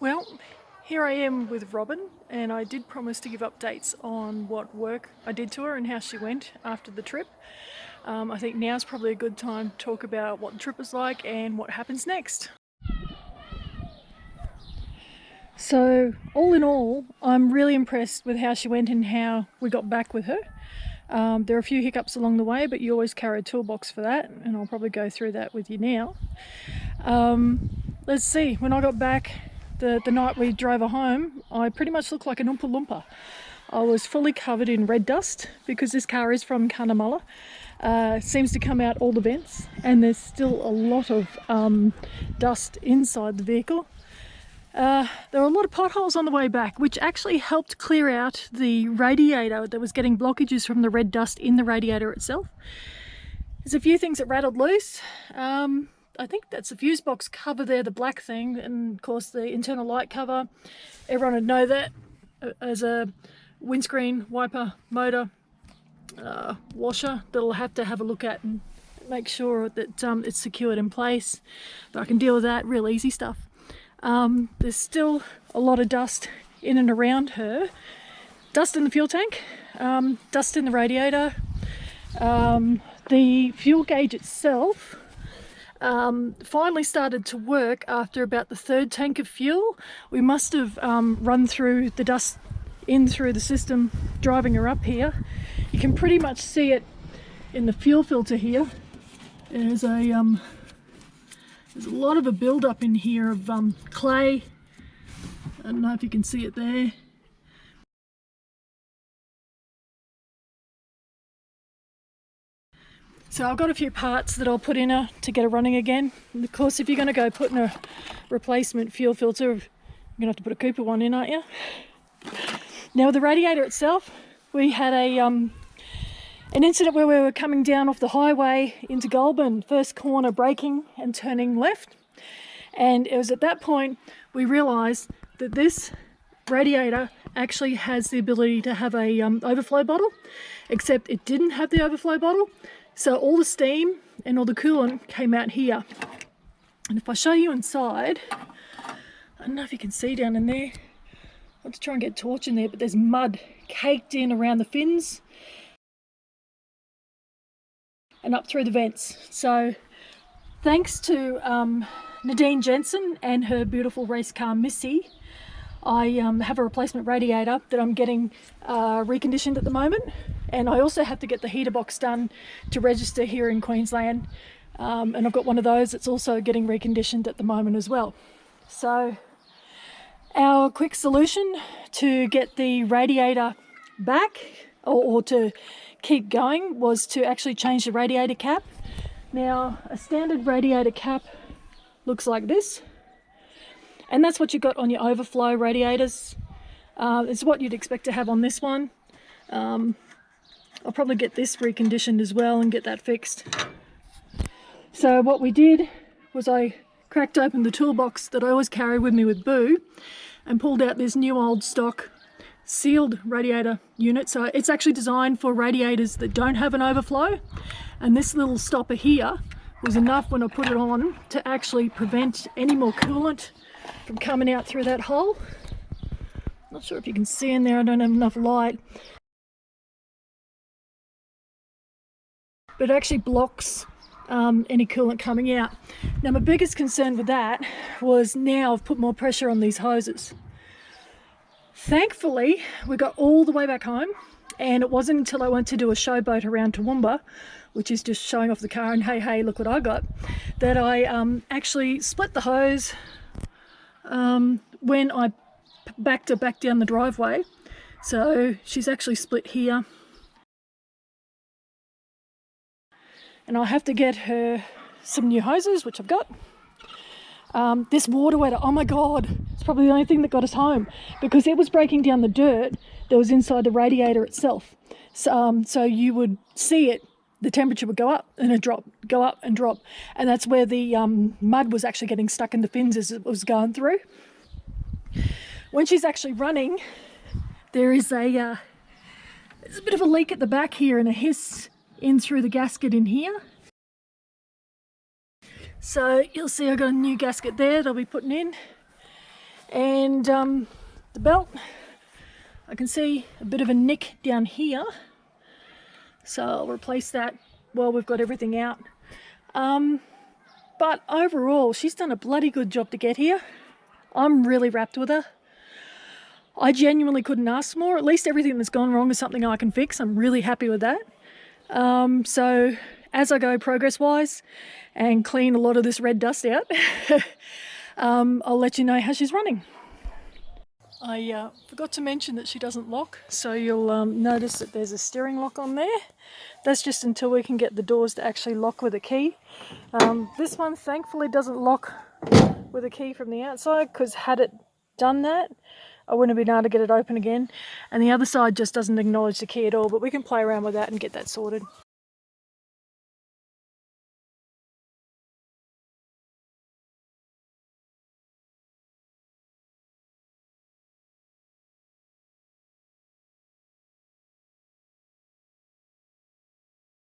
Well, here I am with Robin, and I did promise to give updates on what work I did to her and how she went after the trip. I think now's probably a good time to talk about what the trip was like and what happens next. So, all in all, I'm really impressed with how she went and how we got back with her. There are a few hiccups along the way, but you always carry a toolbox for that, and I'll probably go through that with you now. Let's see, when I got back the night we drove her home, I pretty much looked like an Oompa Loompa. I was fully covered in red dust because this car is from Cunnamulla. Seems to come out all the vents, and there's still a lot of dust inside the vehicle. There were a lot of potholes on the way back, which actually helped clear out the radiator that was getting blockages from the red dust in the radiator itself. There's a few things that rattled loose. I think that's the fuse box cover there, the black thing, and of course the internal light cover. Everyone would know that as a windscreen wiper motor washer that I'll have to have a look at and make sure that it's secured in place. But I can deal with that, real easy stuff. There's still a lot of dust in and around her. Dust in the fuel tank, dust in the radiator. The fuel gauge itself finally started to work after about the third tank of fuel. We must have run through the dust in through the system driving her up here. You can pretty much see it in the fuel filter here. There's a lot of a build-up in here of clay. I don't know if you can see it there. So I've got a few parts that I'll put in her to get her running again. And of course, if you're going to go put in a replacement fuel filter, you're going to have to put a Cooper one in, aren't you? Now, the radiator itself, we had an incident where we were coming down off the highway into Goulburn, first corner braking and turning left. And it was at that point we realised that this radiator actually has the ability to have a overflow bottle, except it didn't have the overflow bottle. So all the steam and all the coolant came out here. And if I show you inside, I don't know if you can see down in there. I want to try and get a torch in there, but there's mud caked in around the fins and up through the vents. So thanks to Nadine Jensen and her beautiful race car Missy, I have a replacement radiator that I'm getting reconditioned at the moment, and I also have to get the heater box done to register here in Queensland, and I've got one of those that's also getting reconditioned at the moment as well. So our quick solution to get the radiator back or to keep going was to actually change the radiator cap. Now, a standard radiator cap looks like this, and that's what you got on your overflow radiators. It's what you'd expect to have on this one. I'll probably get this reconditioned as well and get that fixed. So what we did was I cracked open the toolbox that I always carry with me with Boo and pulled out this new old stock sealed radiator unit. So it's actually designed for radiators that don't have an overflow, and this little stopper here was enough when I put it on to actually prevent any more coolant from coming out through that hole. Not sure if you can see in there, I don't have enough light, but it actually blocks any coolant coming out. Now, my biggest concern with that was now I've put more pressure on these hoses. Thankfully, we got all the way back home, and it wasn't until I went to do a showboat around Toowoomba, which is just showing off the car and hey, look what I got, that I actually split the hose when I backed her back down the driveway. So she's actually split here. And I'll have to get her some new hoses, which I've got. This water wetter, oh my God, it's probably the only thing that got us home, because it was breaking down the dirt that was inside the radiator itself. So you would see it, the temperature would go up and it drop, go up and drop. And that's where the mud was actually getting stuck in the fins as it was going through. When she's actually running, there's a bit of a leak at the back here and a hiss in through the gasket in here. So you'll see I've got a new gasket there that I'll be putting in. And And the belt, I can see a bit of a nick down here, so I'll replace that while we've got everything out. But overall, she's done a bloody good job to get here. I'm really wrapped with her. I genuinely couldn't ask more. At least everything that's gone wrong is something I can fix. I'm really happy with that. So as I go progress-wise and clean a lot of this red dust out, I'll let you know how she's running. I forgot to mention that she doesn't lock, so you'll notice that there's a steering lock on there. That's just until we can get the doors to actually lock with a key. This one thankfully doesn't lock with a key from the outside, because had it done that, I wouldn't have been able to get it open again. And the other side just doesn't acknowledge the key at all, but we can play around with that and get that sorted.